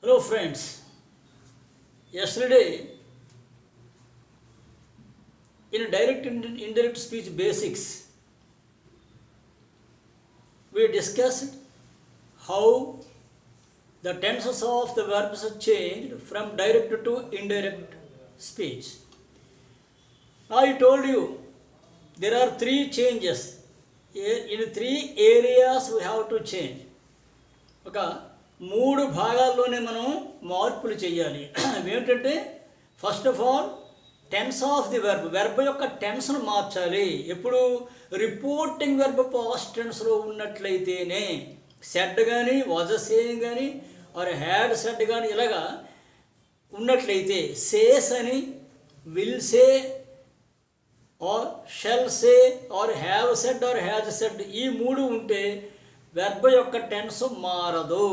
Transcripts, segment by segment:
Hello friends, yesterday in direct and indirect speech basics we discussed how the tenses of the verbs are changed from direct to indirect speech. Now I told you there are three changes. In three areas we have to change. Okay. మూడు భాగాల్లోనే మనం మార్పులు చేయాలి. ఏమిటంటే first of all tense of the verb యొక్క టెన్స్ను మార్చాలి. ఎప్పుడు reporting verb past టెన్స్లో ఉన్నట్లయితేనే సెడ్ కానీ వాజ్ సేయింగ్ కానీ ఆర్ హ్యాడ్ సెడ్ కానీ ఇలాగా ఉన్నట్లయితే సేస్ అని will say or shall say or have said or has said ఈ మూడు ఉంటే వెర్బ్ యొక్క టెన్స్ మారదు.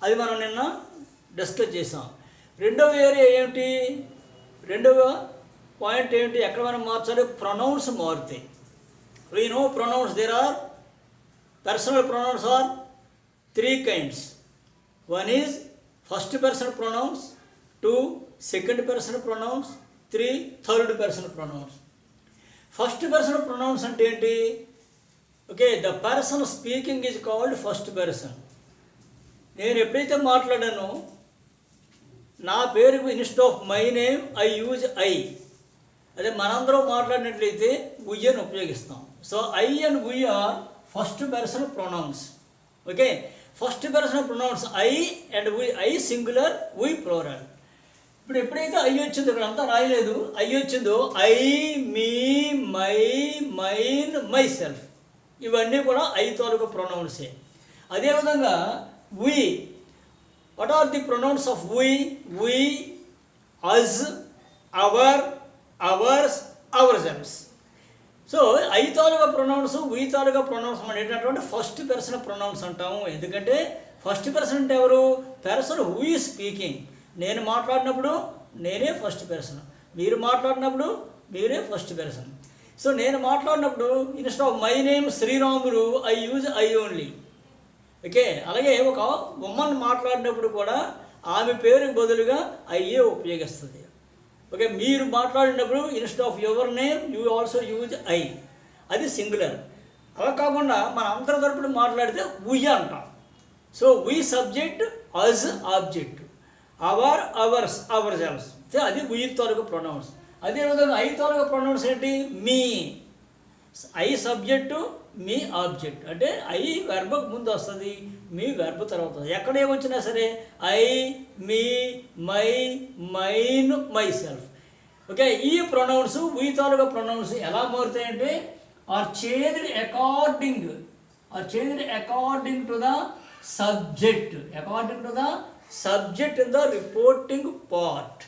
అది మనం నిన్న డిస్కస్ చేసాం. రెండవ ఏరియా ఏమిటి? రెండవ పాయింట్ ఏమిటి? ఎక్కడ మనం మార్చాలి? ప్రొనౌన్స్ మారుతాయి. We know pronouns there are personal pronouns are three kinds. One is first person pronouns, two second person pronouns, three third person pronouns. First person pronouns అంటే ఏంటి? Okay, the person speaking is called first person. నేను ఎప్పుడైతే మాట్లాడానో నా పేరుకు instead of my name I use I. అదే మనందరం మాట్లాడినట్లయితే వి అని ఉపయోగిస్తాం. So I and we are first person pronouns. Okay, first person pronouns I and we, I singular, we plural. ఇప్పుడు ఎప్పుడైతే ఐ వచ్చిందో, ఇక్కడ అంతా రాయలేదు, ఐ వచ్చిందో I, me, my, mine, myself ఇవన్నీ కూడా ఐ తాలూకు ప్రొనౌన్సే. అదేవిధంగా we, what are the pronouns of we? We, us, our, ours, ourselves. So I తాలూకా ప్రొనౌన్స్, వీ తాలూకా ప్రొనౌన్స్ మనం ఏంటంటే ఫస్ట్ పర్సన్ ప్రొనౌన్స్ అంటాము. ఎందుకంటే ఫస్ట్ పర్సన్ అంటే ఎవరు? Person who is speaking. నేను మాట్లాడినప్పుడు నేనే ఫస్ట్ పర్సన్, మీరు మాట్లాడినప్పుడు మీరే ఫస్ట్ పర్సన్. సో నేను మాట్లాడినప్పుడు instead of my name Sriramulu I use I only. Okay, అలాగే ఒక ఉమ్మన్ మాట్లాడినప్పుడు కూడా ఆమె పేరుకి బదులుగా అయ్యే ఉపయోగిస్తుంది. ఓకే, మీరు మాట్లాడినప్పుడు instead of your name you also use I, అది సింగులర్. అలా కాకుండా మన అందరి తరపున మాట్లాడితే వి అంటాం. So we subject, as object, our, ours, ourselves, అది వి తాలూకు ప్రొనౌన్స్. అదేవిధంగా ఐ తాలూకు ప్రొనౌన్స్ ఏంటి? Me. I subject, me object. అంటే ఐ వెర్బకు ముందు వస్తుంది, మీ వెర్బ్ తర్వాత వస్తుంది. ఎక్కడ ఏమొచ్చినా సరే I, me, my, mine, myself. Okay, ఈ ప్రొనౌన్స్ వీ తాలూకా ప్రొనౌన్స్ ఎలా మారుతాయంటే are changed according to the subject, in the reporting part.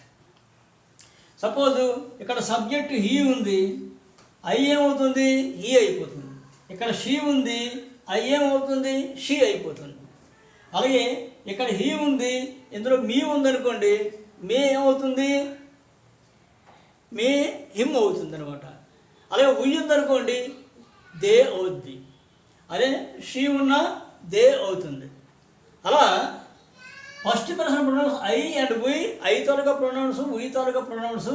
Suppose ఇక్కడ సబ్జెక్ట్ హీ ఉంది, ఐ ఏమవుతుంది? హీ అయిపోతుంది. ఇక్కడ షీ ఉంది, ఐ ఏమవుతుంది? షీ అయిపోతుంది. అలాగే ఇక్కడ హీ ఉంది, ఇందులో మీ ఉందనుకోండి, మే ఏమవుతుంది? మే హిమ్ అవుతుంది అనమాట. అలాగే ఉయ్ ఉందనుకోండి, దే అవుద్ది. అదే షీ ఉన్నా దే అవుతుంది. అలా first person pronouns I and we, I తాలూకా ప్రొనౌన్స్, వి తాలూకా ప్రొనౌన్స్.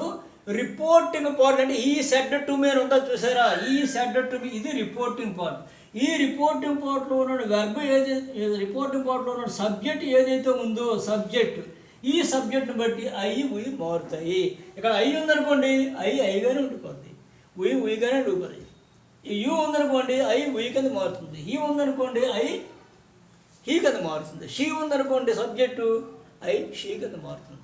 రిపోర్టింగ్ పార్ట్ అంటే ఈ సెడ్ టు మీ అని ఉంటుంది చూసారా, ఈ సెడ్ టు మీ, ఇది రిపోర్టింగ్ పార్ట్. ఈ రిపోర్టింగ్ పార్ట్లో ఉన్న వెర్బ్ రిపోర్టింగ్ పార్ట్లో ఉన్న సబ్జెక్ట్ ఏదైతే ఉందో సబ్జెక్ట్, ఈ సబ్జెక్ట్ని బట్టి ఐ వి మారుతాయి. ఇక్కడ ఐ ఉందనుకోండి, ఐగానే ఉండిపోద్ది, వీగానే ఉండిపోద్ది. యూ ఉందనుకోండి, ఐ వీ కింద మారుతుంది. హీ ఉందనుకోండి, ఐ హీ కింద మారుతుంది. షీ ఉందనుకోండి సబ్జెక్టు, ఐ షీ కింద మారుతుంది.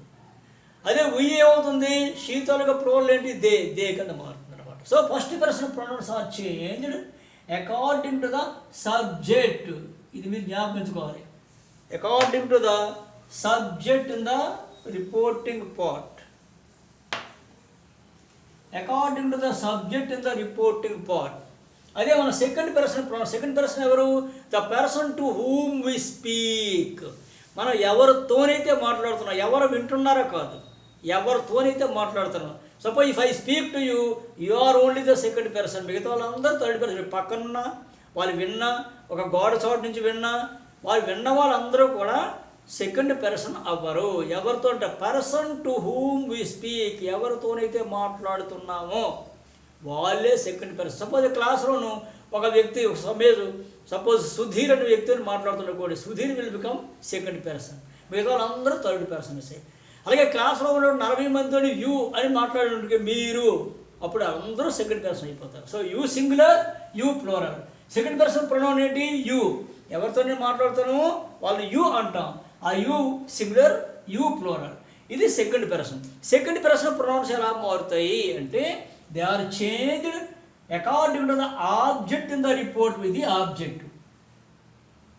అదే వీ ఏమవుతుంది? షీ తాలూకా ప్రోల్ ఏంటి? దే కింద మారుతుంది అనమాట. So first person pronouns are changed according to the subject. ఇది మీరు జ్ఞాపకించుకోవాలి. According to the subject in the reporting part. According to the subject in the reporting part. అదే మన సెకండ్ పర్సన్ ఎవరు? The person to whom we speak. మనం ఎవరితోనైతే మాట్లాడుతున్నాం, ఎవరు వింటున్నారో కాదు, ఎవరితోనైతే మాట్లాడుతున్నాం. Suppose if I speak to you, you are only the second person, మిగతా వాళ్ళందరూ థర్డ్ పర్సన్. పక్కనున్నా వాళ్ళు విన్నా, ఒక గోడ చోటు నుంచి విన్నా, వాళ్ళు విన్న వాళ్ళందరూ కూడా సెకండ్ పర్సన్ అవ్వరు. ఎవరితో అంటే person to whom we speak, ఎవరితోనైతే మాట్లాడుతున్నామో వాళ్ళే సెకండ్ పర్సన్. సపోజ్ క్లాస్లోను ఒక వ్యక్తి సపోజ్ సుధీర్ అనే వ్యక్తిని మాట్లాడుతున్న కూడా Sudheer will become second person, మిగతా వాళ్ళందరూ థర్డ్ పర్సన్స్. అలాగే క్లాస్లో ఉన్న 40 మందితో యూ అని మాట్లాడే మీరు, అప్పుడు అందరూ సెకండ్ పర్సన్ అయిపోతారు. So you singular, you plural. Second person pronoun ఏంటి? యూ. ఎవరితో నేను మాట్లాడుతాను వాళ్ళు యూ అంటాం. ఆ యూ సింగులర్, యూ ప్లూరల్. ఇది second person. Second person pronouns ఎలా మారుతాయి అంటే they are changed according to the object in the report with the object.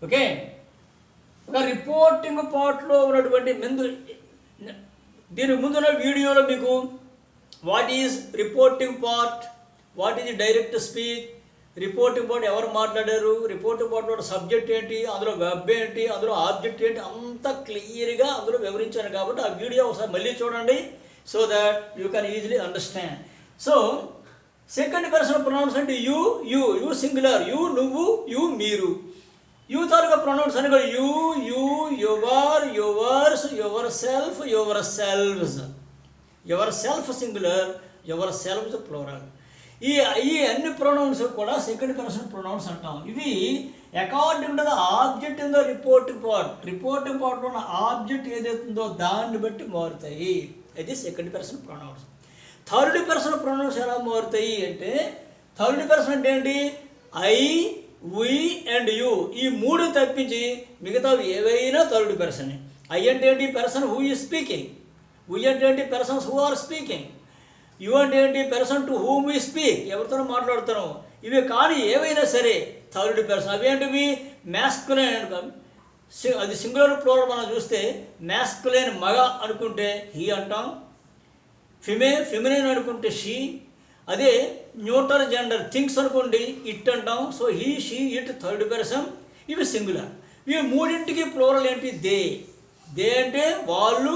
Okay, ఒక రిపోర్టింగ్ పార్ట్లో ఉన్నటువంటి దీని ముందున్న వీడియోలో మీకు what is reporting part, what is direct speech, reporting part ఎవరు మాట్లాడారు, రిపోర్టింగ్ పార్ట్లో సబ్జెక్ట్ ఏంటి, అందులో వెబ్ ఏంటి, అందులో ఆబ్జెక్ట్ ఏంటి, అంతా క్లియర్గా అందులో వివరించాను. కాబట్టి ఆ వీడియో ఒకసారి మళ్ళీ చూడండి, so that you can easily understand. So second person pronouns అంటే you, you, you singular, you నువ్వు, యూ మీరు. యూ తాలూకా ప్రొనౌన్స్ అని కూడా you, you, your, yours, yourself, yourselves. Yourself singular, yourselves plural. ఈ అన్ని pronouns కూడా second person pronouns అంటాం. ఇవి according to the object in the reporting part, reporting పార్ట్లో ఉన్న ఆబ్జెక్ట్ ఏదైతుందో దాన్ని బట్టి మారుతాయి. అది second person pronounce. Third person pronouns ఎలా మారుతాయి అంటే థర్డ్ పర్సన్ అంటే ఏంటి? ఐ, వి అండ్ యూ, ఈ మూడు తప్పించి మిగతావి ఏవైనా థర్డ్ పర్సన్. ఐ అంటే ఏంటి? Person who is speaking. We అంటే ఏంటి? Persons who are speaking. You అంటే ఏంటి? Person to whom we speak, ఎవరితో మాట్లాడుతున్నాం. ఇవి కానీ ఏవైనా సరే థర్డ్ పర్సన్. అవి ఏంటివి? మ్యాస్కులైన్ అనుకో, అది సింగులర్ ప్లూరల్ మనం చూస్తే మ్యాస్కులైన్ మగ అనుకుంటే హీ అంటాం, ఫెమినైన్ అనుకుంటే షీ. అదే న్యూట్రల్ జెండర్ థింగ్స్ అనుకోండి ఇట్ అంటాం. So he, she, it third person. ఇవి సింగులర్. ఇవి మూడింటికి ప్లూరల్ ఏంటి? దే. దే అంటే వాళ్ళు,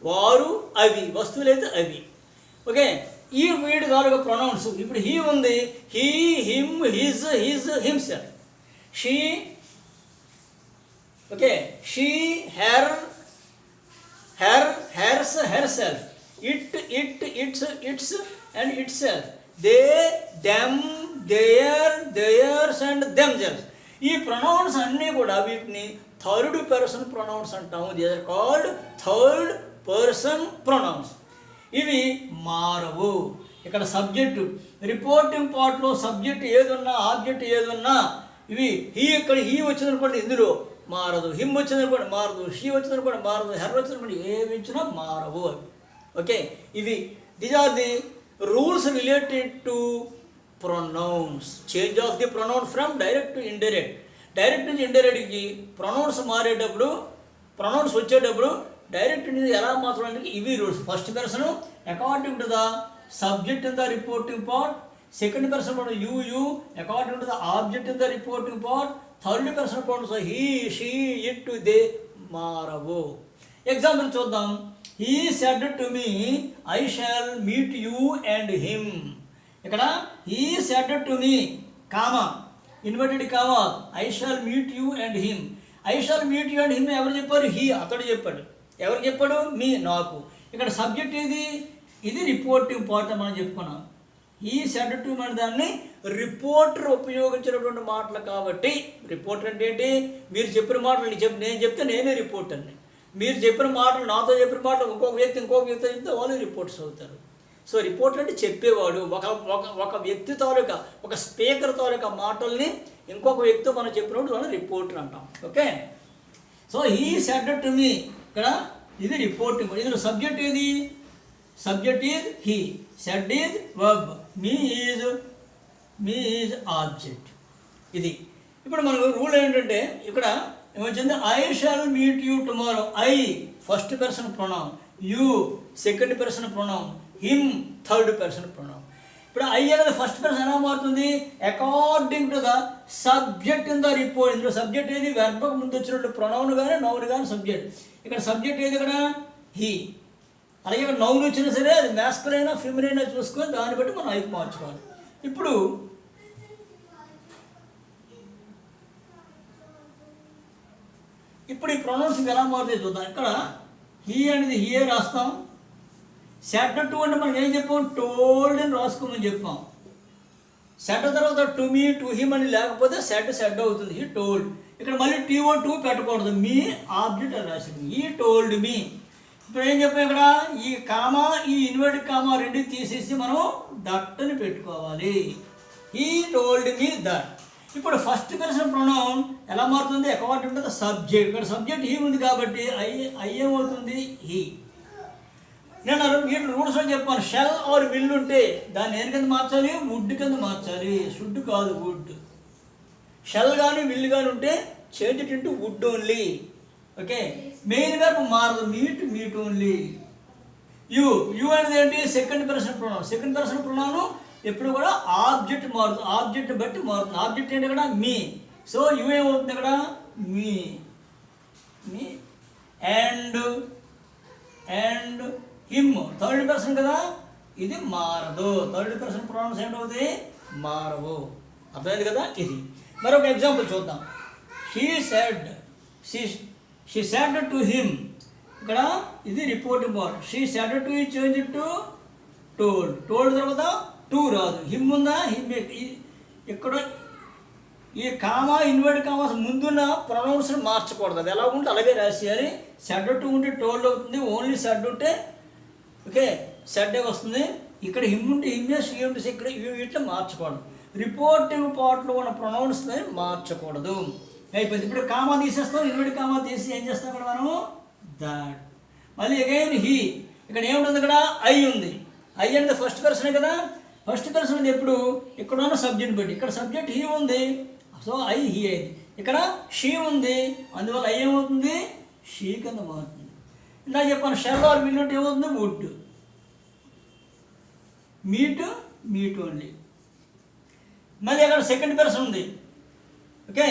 వారు, అవి, వస్తువులైతే అవి. ఓకే, ఈ వీడి తాలూకా ప్రొనౌన్స్. ఇప్పుడు హీ ఉంది, he, him, his, himself. She, okay, she, her, hers, herself. It, its and itself. They, them, theirs and themselves. ఈ ప్రొనౌన్స్ అన్నీ కూడా వీటిని థర్డ్ పర్సన్ ప్రొనౌన్స్ అంటాము. They are called third person pronouns. ఇవి మారవు. ఇక్కడ సబ్జెక్టు రిపోర్టింగ్ పార్ట్లో subject ఏదున్నా ఆబ్జెక్ట్ ఏదున్నా ఇవి ఇక్కడ హీ వచ్చిందనుకోండి ఇందులో మారదు, హిమ్ వచ్చిందనుకోండి మారదు, షీ వచ్చిందనుకోండి మారదు, హెర్ వచ్చిందనుకోండి ఏమి ఇచ్చినా మారవు. ఓకే, ఇవి these are the rules related to pronouns. Change of the pronoun from direct to indirect. Direct నుంచి ఇండైరెక్ట్కి ప్రొనౌన్స్ మారేటప్పుడు, ప్రొనౌన్స్ వచ్చేటప్పుడు డైరెక్ట్ నుంచి ఎలా మార్చడానికి ఇవి rules. First person according to the subject in the reporting part. Second person you according to the object in the reporting part. Third person pronouns he, she, it, they మారవు. Example చూద్దాం. He said to me I shall meet you and him. ఇక్కడ he said to me comma, inverted comma, I shall meet you and him. I shall meet you and him ఎవరు చెప్పారు? He, అతడు చెప్పాడు. ఎవరు చెప్పాడు? మీ, నాకు. ఇక్కడ సబ్జెక్ట్ ఏది? ఇది రిపోర్టింగ్ పార్ట్ మనం చెప్పుకున్నాం. ఈ సెడ్ టు మన దాన్ని రిపోర్టర్ ఉపయోగించినటువంటి మాటలు కాబట్టి, రిపోర్టర్ అంటే ఏంటి? మీరు చెప్పిన మాటలు నేను చెప్తే నేనే రిపోర్టర్ని. మీరు చెప్పిన మాటలు, నాతో చెప్పిన మాటలు ఇంకొక వ్యక్తి చెప్తే వాళ్ళు రిపోర్టర్స్ అవుతారు. సో రిపోర్టర్ అంటే చెప్పేవాడు. ఒక వ్యక్తి తాలూకా, ఒక స్పీకర్ తాలూకా మాటల్ని ఇంకొక వ్యక్తి మనం చెప్పినప్పుడు వాళ్ళు రిపోర్టర్ అంటాం. Okay, so he said to me, ఇక్కడ ఇది రిపోర్టింగ్. ఇందులో సబ్జెక్ట్ ఏది? Subject is he, said is verb, me is object. ఇది ఇప్పుడు మనకు రూల్ ఏంటంటే ఇక్కడ ఏమొచ్చింది? I shall meet you tomorrow. I first person pronoun, you second person pronoun, him third person pronoun. ఇప్పుడు ఐ అనేది ఫస్ట్ పర్సన్ ఎలా మారుతుంది? According to the subject in the report. ఇందులో సబ్జెక్ట్ ఏది? వెర్బకు ముందు వచ్చినట్టు ప్రొనౌన్ కానీ నౌన్ కానీ సబ్జెక్ట్. ఇక్కడ సబ్జెక్ట్ ఏది? ఇక్కడ హీ. అలాగే ఇక్కడ నౌన్ వచ్చినా సరే అది మ్యాస్కులైన్ అయినా ఫెమినైన్ అయినా చూసుకొని దాన్ని బట్టి మనం ఐకి మార్చుకోవాలి. ఇప్పుడు ఇప్పుడు ఈ ప్రొనౌన్స్ ఎలా మారుతాయి చూద్దాం. ఇక్కడ హీ అనేది హియే రాస్తాం. సెడ్ టు అంటే మనం ఏం చెప్పాం, టోల్డ్ అని రాసుకోమని చెప్పాం. సెడ్ తర్వాత టు మీ టు హిమ్ అని లేకపోతే సెడ్ అవుతుంది. He told. ఇక్కడ మళ్ళీ టీఓ టూ పెట్టకూడదు, మీ ఆబ్జెక్ట్ అని రాసింది. ఈ టోల్డ్ మీ. ఇప్పుడు ఏం చెప్పాం, ఇక్కడ ఈ కామా ఈ ఇన్వర్టెడ్ కామా రెండు తీసేసి మనం దట్ అని పెట్టుకోవాలి. ఈ టోల్డ్ మీ దట్. ఇప్పుడు ఫస్ట్ పర్సన్ ప్రొనౌన్ ఎలా మారుతుంది, అకార్డింగ్ టు ద సబ్జెక్ట్. ఇక్కడ సబ్జెక్ట్ హీ ఉంది కాబట్టి ఐ ఏమవుతుంది, హీ. నేను వీటి రూల్స్లో చెప్పాను, షెల్ ఆర్ విల్ ఉంటే దాన్ని ఏం కింద మార్చాలి, వుడ్ కింద మార్చాలి, షుడ్ కాదు, వుడ్. షెల్ కానీ విల్ కానీ ఉంటే change it into would only. Okay, main verb మారదు, మీట్ ఓన్లీ. యు అనేది ఏంటి, second person pronoun. Second person pronoun ఎప్పుడు కూడా ఆబ్జెక్ట్ మారుతుంది, ఆబ్జెక్ట్ బట్టి మారుతుంది. ఆబ్జెక్ట్ ఏంటి ఇక్కడ, మీ. సో యు ఏమవుతుంది ఇక్కడ, మీ. అండ్ హిమ్ థర్డ్ పర్సన్ కదా, ఇది మారదు. థర్డ్ పర్సన్ ప్రొనౌన్స్ ఏంటవుతుంది, మారవు. అర్థమైంది కదా. ఇది మరొక ఎగ్జాంపుల్ చూద్దాం. She said to him. ఇక్కడ ఇది reporting part. She said to ఈ చేంజ్ టు టోల్డ్ తర్వాత టూ రాదు, హిమ్ ఉందా, హిమ్. ఇక్కడ ఈ కామా ఇన్వర్టెడ్ కామాస్ ముందున్న ప్రొనౌన్స్ని మార్చకూడదు, అది ఎలా ఉంటే అలాగే రాసేయాలి. సెడ్ టు ఉంటే టోల్డ్ అవుతుంది, ఓన్లీ సెడ్ ఉంటే ఓకే సెడ్ వస్తుంది. ఇక్కడ హిమ్ ఉంటే హిమ్మే, షీ ఉంటే ఇక్కడ ఇట్లా మార్చకూడదు. రిపోర్టింగ్ పార్ట్లో ఉన్న ప్రొనౌన్స్ని మార్చకూడదు. అయిపోయింది. ఇప్పుడు కామా తీసేస్తాం, ఇన్వర్టెడ్ కామా తీసి ఏం చేస్తాం ఇక్కడ మనం, దట్. మళ్ళీ అగైన్ హీ. ఇక్కడ ఏముంటుంది, ఇక్కడ ఐ ఉంది. ఐ అంటే ఫస్ట్ పర్సనే కదా. ఫస్ట్ పర్సన్ ఉంది ఎప్పుడు, ఇక్కడ ఉన్న సబ్జెక్ట్ బట్టి. ఇక్కడ సబ్జెక్ట్ హీ ఉంది, సో ఐ హీ అయింది. ఇక్కడ షీ ఉంది, అందువల్ల ఐ ఏమవుతుంది, షీ కింద మారుతుంది. ఇలా చెప్పాను, షెల్ ఆర్ విల్ ఉంటే ఏమవుతుంది, వుడ్. Meet only. మళ్ళీ అక్కడ సెకండ్ పర్సన్ ఉంది. ఓకే,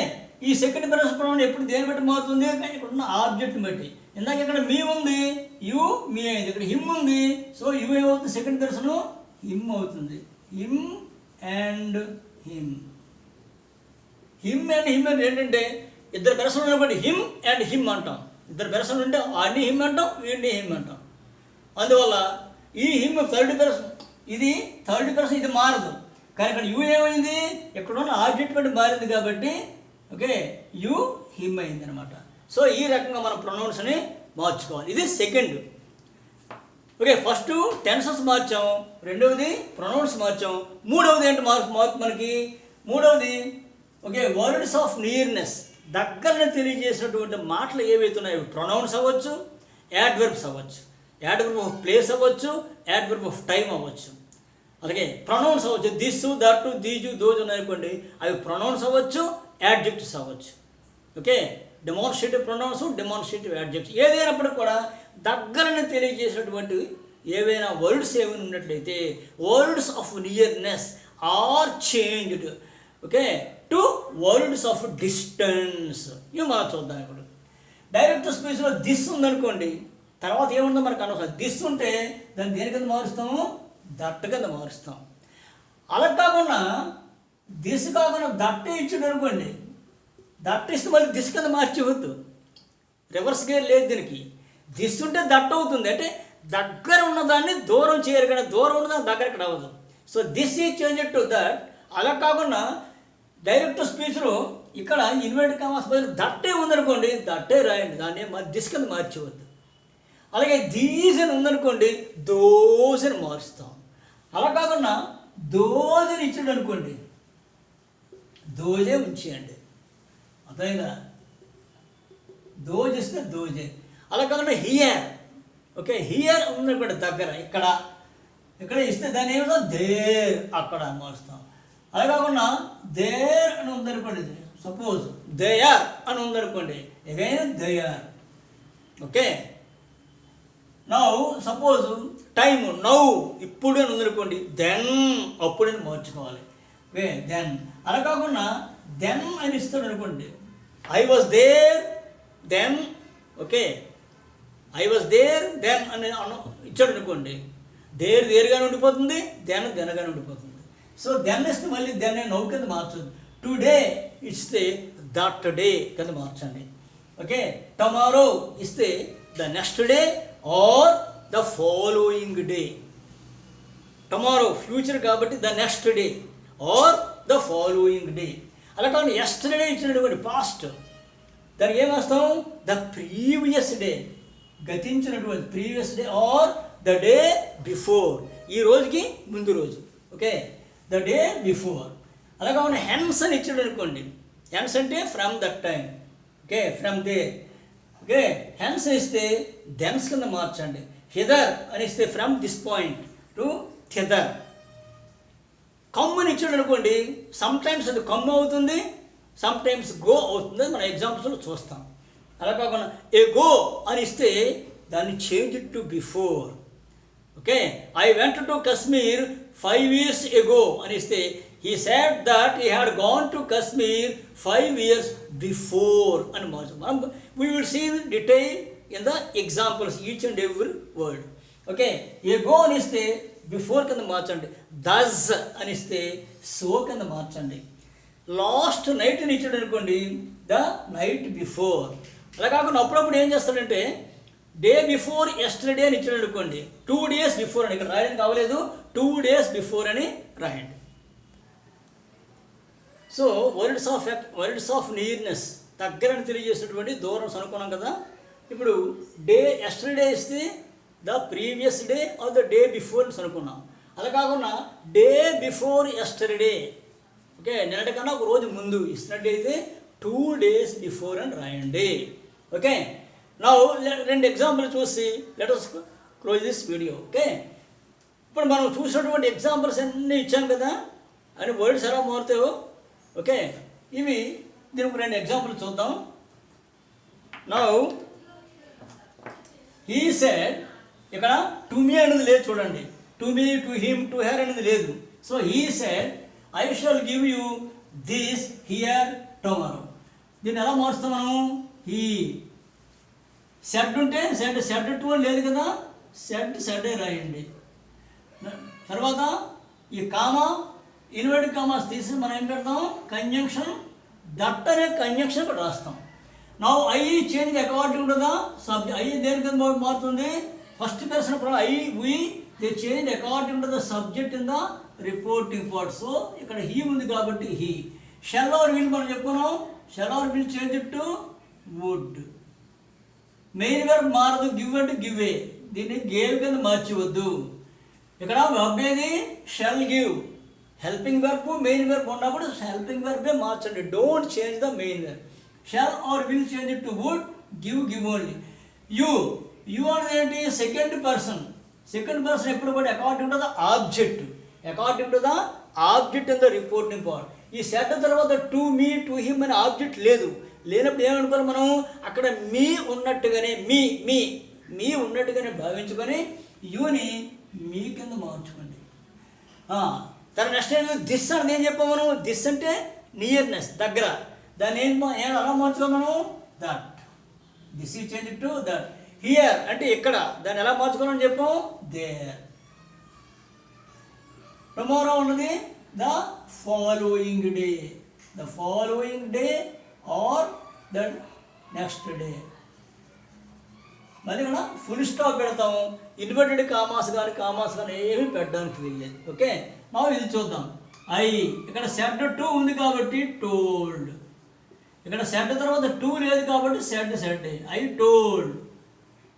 ఈ సెకండ్ పర్సన్ ప్రొనౌన్ ఎప్పుడు దేని బట్టి మారుతుంది, ఇక్కడ ఉన్న ఆబ్జెక్ట్ని బట్టి. ఇందాక ఇక్కడ మీ ఉంది, యు మీ అయింది. ఇక్కడ హిమ్ ఉంది, సో యు ఏమవుతుంది, సెకండ్ పర్సన్ హిమ్ అవుతుంది. Him and him. Him and him అంటే ఏంటంటే ఇద్దరు పర్సన్ ఉన్నప్పుడు హిమ్ అండ్ హిమ్ అంటాం. ఇద్దరు పర్సన్ ఉంటే అన్ని హిమ్ అంటాం, వీడిని హిమ్ అంటాం. అందువల్ల ఈ హిమ్ థర్డ్ పర్సన్, ఇది థర్డ్ పర్సన్, ఇది మారదు. కానీ ఇక్కడ యు ఏమైంది, ఇక్కడ ఉన్న ఆబ్జెక్ట్ బట్టి మారింది కాబట్టి ఓకే యు హిమ్ అయింది అనమాట. సో ఈ రకంగా మనం ప్రొనౌన్స్ని మార్చుకోవాలి. ఇది సెకండ్. ఓకే, ఫస్ట్ టెన్సెస్ మార్చాం, రెండవది ప్రొనౌన్స్ మార్చాం. మూడవది ఏంటి మనకి, మూడవది ఓకే వర్డ్స్ ఆఫ్ నియర్నెస్, దగ్గరని తెలియజేసినటువంటి మాటలు ఏవైతే ఉన్నాయో ప్రొనౌన్స్ అవ్వచ్చు, యాడ్వర్బ్స్ అవ్వచ్చు, యాడ్వర్బ్ ఆఫ్ ప్లేస్ అవ్వచ్చు, యాడ్వర్బ్ ఆఫ్ టైం అవ్వచ్చు. అలాగే ప్రొనౌన్స్ అవ్వచ్చు, దిస్ దట్ దీజు దోజు ఉన్నాయనుకోండి, అవి ప్రొనౌన్స్ అవ్వచ్చు, యాడ్జెక్టివ్స్ అవ్వచ్చు. Okay, demonstrative pronouns, demonstrative adjectives. ఏదైనప్పటికీ కూడా దగ్గరని తెలియజేసినటువంటి ఏవైనా వర్డ్స్ ఏమైనా ఉన్నట్లయితే words of nearness are changed okay to words of distance. ఇవి మనం చూద్దాం. ఇప్పుడు డైరెక్ట్ స్పీచ్లో దిస్ ఉందనుకోండి, తర్వాత ఏముందో మనకు అనవసరం. దిస్ ఉంటే దాన్ని దేని కింద మారుస్తాము, దట్ కింద మారుస్తాం. అలా కాకుండా దిస్ కాకుండా దట్టే ఇచ్చాడు అనుకోండి, దట్ ఇస్తే మళ్ళీ దిస్ కింద మార్చివద్దు, రివర్స్ గేర్ లేదు దీనికి. దిస్ ఉంటే దట్ అవుతుంది, అంటే దగ్గర ఉన్నదాన్ని దూరం చేయరు, కానీ దూరం ఉన్నదాన్ని దగ్గరికి రావద్దు. So this is change to that. అలా కాకుండా డైరెక్ట్ స్పీచ్లో ఇక్కడ ఇన్వర్టెడ్ కామాస్ బదులు దట్టే ఉందనుకోండి, దట్టే రాయండి, దాన్ని దిస్ కింద మార్చివద్దు. అలాగే దీస్ అని ఉందనుకోండి, దోస్ అని మారుస్తాం. అలా కాకుండా దోజ్ అని ఇచ్చాడు అనుకోండి, దోజే ఉంచేయండి. అర్థమైందా, దోజ్ ఇస్తే దోజే. అలా కాకుండా హియర్ ఓకే హియర్ ఉందనుకోండి దగ్గర, ఇక్కడ ఇస్తే దాన్ని ఏమిటో దేర్ అక్కడ మారుస్తాం. అలా కాకుండా దేర్ అని ఉందనుకోండి, సపోజ్ దేయర్ అని ఉందనుకోండి, again there. Okay, now suppose time now ఇప్పుడు అని ఉందనుకోండి, దెన్ అప్పుడని మార్చుకోవాలి. Okay, then. అలా కాకుండా దెన్ అని ఇస్తాడు అనుకోండి, I was there then. Okay, I was there then అని ఇచ్చాడు అనుకోండి, దేర్గానే ఉండిపోతుంది, దెనగానే ఉండిపోతుంది. సో దెన్ ఇస్తే మళ్ళీ దెన్ నౌ కింద మార్చదు. టుడే ఇస్తే దట్ డే కింద మార్చండి. ఓకే, టుమారో ఇస్తే the next day or the following day. Tomorrow future కాబట్టి the next day or the following day. అలా కాకుండా ఎస్టర్డే ఇచ్చినటువంటి పాస్ట్, దానికి ఏం వేస్తాం? ద ప్రీవియస్ డే, గతించినటువంటి previous day or the day before, ఈ రోజుకి ముందు రోజు. Okay, the day before. అలా కాకుండా హెన్స్ అని ఇచ్చాడు అనుకోండి, హెన్స్ అంటే from that time. Okay, from they. Okay, hence ఇస్తే దెన్స్ కింద మార్చండి. హిదర్ అని ఇస్తే from this point to thither. Come అని ఇచ్చాడు అనుకోండి, సమ్ టైమ్స్ అది కమ్ అవుతుంది, సమ్ టైమ్స్ గో అవుతుంది. మన ఎగ్జాంపుల్స్లో చూస్తాం. అలా కాకుండా ఏ గో అని ఇస్తే దాన్ని change it to before. Okay, I went to Kashmir 5 years ago అని ఇస్తే he said that he had gone to Kashmir 5 years before అని మార్చాం. we will see the detail in the examples, each and every word. Okay, A go అని ఇస్తే before కింద మార్చండి. దస్ అని ఇస్తే so కింద మార్చండి. లాస్ట్ నైట్ అని ఇచ్చాడు అనుకోండి, ద నైట్ బిఫోర్. అలా కాకుండా అప్పుడప్పుడు ఏం చేస్తాడంటే డే బిఫోర్ ఎస్టర్డే అని ఇచ్చాడు అనుకోండి, 2 days బిఫోర్ అని. ఇక్కడ రాయడానికి కావలేదు, 2 days బిఫోర్ అని రాయండి. సో వర్డ్స్ ఆఫ్ నియర్నెస్, దగ్గరని తెలియజేసినటువంటి దూరం అనుకున్నాం కదా. ఇప్పుడు డే ఎస్టర్డే ఇస్తే the previous day or the day before అని అనుకున్నాం. అలా కాకుండా డే బిఫోర్ ఎస్టర్డే, ఓకే, నిన్నటి కన్నా ఒక రోజు ముందు ఇస్తున్నట్టయితే 2 days బిఫోర్ అని రాయండి. ఓకే, నా 2 ఎగ్జాంపుల్ చూసి let us close this video. Okay, ఇప్పుడు మనం చూసినటువంటి ఎగ్జాంపుల్స్ అన్నీ ఇచ్చాం కదా, అని వర్డ్స్ ఎలా మారుతాయో. ఓకే, ఇవి దీనికి 2 ఎగ్జాంపుల్ చూద్దాం. నౌ హీ సెడ్, ఇక్కడ టు మీ అనేది లేదు చూడండి, to me, to him, to her అనేది లేదు. So he said I shall give you this here tomorrow. దీన్ని ఎలా మారుస్తాం మనం? హీ సెడ్ ఉంటే సెడ్ టు అని లేదు కదా, సెడ్ రాయండి. తర్వాత ఈ కామా, ఇన్వర్టెడ్ కామాస్ తీసి మనం ఏం పెడతాం? కంజంక్షన్, దట్ అనే కంజంక్షన్ ఇక్కడ రాస్తాం. నా I change according to the subject. I దేని కింద మారుతుంది? First person I, we, they change according to the subject in the reporting part. So ఇక్కడ హీ ఉంది కాబట్టి హీ. షెల్ ఆర్ విల్ మనం చెప్పుకున్నాం, shall or will change it to would. Main verb మారదు, give అంటే గివే, దీన్ని గేవ్ కింద మార్చవద్దు. ఇక్కడ వర్బ్ ఏది? Shall give. Helping verb main verb ఉన్నప్పుడు హెల్పింగ్ వర్బే మార్చండి, don't change the main verb. Shall or will change it to would, give only. You అనేది ఏంటి? Second person. సెకండ్ పర్సన్ ఎప్పుడు కూడా according to the object, according to the object in the reporting part. ఈ said తర్వాత to me, to him అనే object లేదు. లేనప్పుడు ఏమనుకోవాలి మనం? అక్కడ మీ ఉన్నట్టుగానే, మీ ఉన్నట్టుగానే భావించుకొని యూని మీ కింద మార్చుకోండి. తర్వాత నెక్స్ట్ ఏం దిస్ అనేది ఏం చెప్పాము మనం? దిస్ అంటే నియర్నెస్, దగ్గర. దాన్ని ఎలా మార్చుకోవాలి మనం? That. This is change to that. Here అంటే ఇక్కడ, దాన్ని ఎలా మార్చుకోవాలని చెప్పాము? దేర్. టుమారో ఉన్నది the following day, the following day or the next day. మళ్ళీ ఇక్కడ ఫుల్ స్టాప్ పెడతాము. ఇన్వర్టెడ్ కామాస్ కానీ ఏమి పెట్టడానికి వీల్లేదు. ఓకే, మనం ఇది చూద్దాం. ఐ, ఇక్కడ సెడ్ టు ఉంది కాబట్టి టోల్డ్. ఇక్కడ సెడ్ తర్వాత టూ లేదు కాబట్టి said. I told.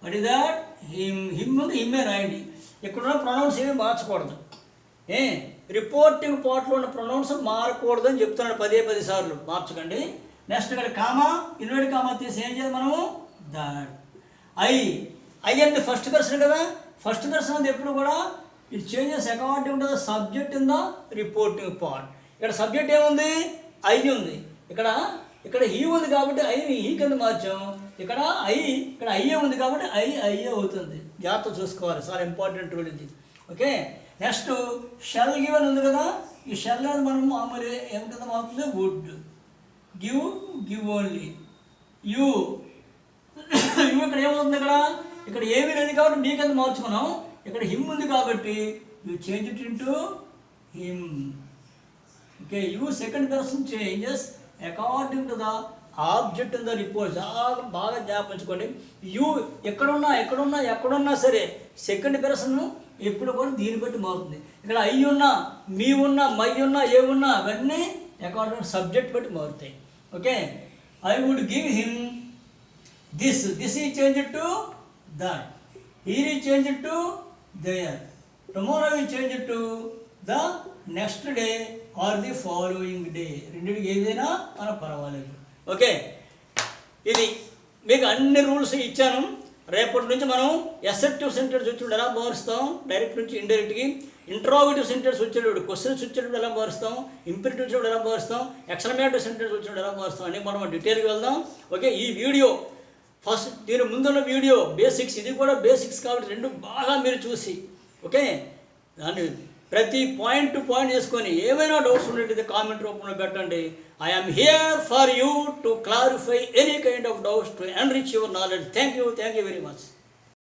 What is that? Him ఉంది, హిమ్మే రాయండి. ఇక్కడ ఉన్న ప్రొనౌన్స్ ఏమి మార్చకూడదు. రిపోర్టింగ్ పార్ట్లో ఉన్న ప్రొనౌన్స్ మారకూడదు అని చెప్తున్నాడు 10 సార్లు, మార్చకండి. నెక్స్ట్ ఇక్కడ కామా, ఇన్వర్టెడ్ కామా తీసి ఏం చేయాలి మనము? దట్. ఐ అంటే ఫస్ట్ పర్సన్ కదా, ఫస్ట్ పర్సన్ అది ఎప్పుడు కూడా it changes according to the subject in the reporting part. ఇక్కడ సబ్జెక్ట్ ఏముంది? ఐ ఉంది. ఇక్కడ హీ ఉంది కాబట్టి ఐని హీ కింద మార్చాం. ఇక్కడ అయ్యే ఉంది కాబట్టి అయ్యే అవుతుంది. జాగ్రత్త చూసుకోవాలి, చాలా ఇంపార్టెంట్ ఇది. ఓకే, నెక్స్ట్ షెల్ గివ్ అని ఉంది కదా, ఈ షెల్ అనేది మనం మామూలు ఏం కింద మారుతుంది? వుడ్. Give only. యూ ఇక్కడ ఏమవుతుంది? ఇక్కడ ఏమీ లేదు కాబట్టి మీ కింద మార్చుకున్నాం. ఇక్కడ హిమ్ ఉంది కాబట్టి you change it into him. Okay, you second person changes according to the object in the report. చాలా బాగా జ్ఞాపించుకోండి. యూ ఎక్కడున్నా సరే సెకండ్ పర్సన్ ఎప్పుడు కూడా దీన్ని బట్టి మారుతుంది. ఇక్కడ ఐ ఉన్నా, మీ ఉన్నా, మై ఉన్నా, ఏ ఉన్నా అవన్నీ అకార్డింగ్ సబ్జెక్ట్ బట్టి మారుతాయి. Okay, I would give him this is change to that, here is change to there, tomorrow is change to the next day or the following day. రెండింటికి ఏదైనా మనకు పర్వాలేదు. ఓకే, ఇది మీకు అన్ని రూల్స్ ఇచ్చాను. రేపటి నుంచి మనం అసెప్టివ్ సెంటెన్స్ వచ్చేటప్పుడు ఎలా మారుస్తాం, డైరెక్ట్ నుంచి ఇండైరెక్ట్కి. ఇంట్రాగేటివ్ సెంటెన్స్ వచ్చేటప్పుడు, క్వశ్చన్స్ వచ్చేటప్పుడు ఎలా మారుస్తాం, ఇంపరేటివ్ వచ్చేటప్పుడు ఎలా మారుస్తాం, ఎక్స్క్లమేటివ్ సెంటెన్స్ వచ్చేటప్పుడు ఎలా మారుస్తాం అని మనం డీటెయిల్గా వెళ్దాం. ఓకే, ఈ వీడియో ఫస్ట్ దీని ముందున్న వీడియో బేసిక్స్, ఇది కూడా బేసిక్స్ కాబట్టి రెండు బాగా మీరు చూసి, ఓకే, దాన్ని ప్రతి పాయింట్ టు పాయింట్ చేసుకొని ఏమైనా డౌట్స్ ఉండేది కామెంట్ రూపంలో పెట్టండి. I am here for you to clarify any kind of doubts to enrich your knowledge. Thank you very much.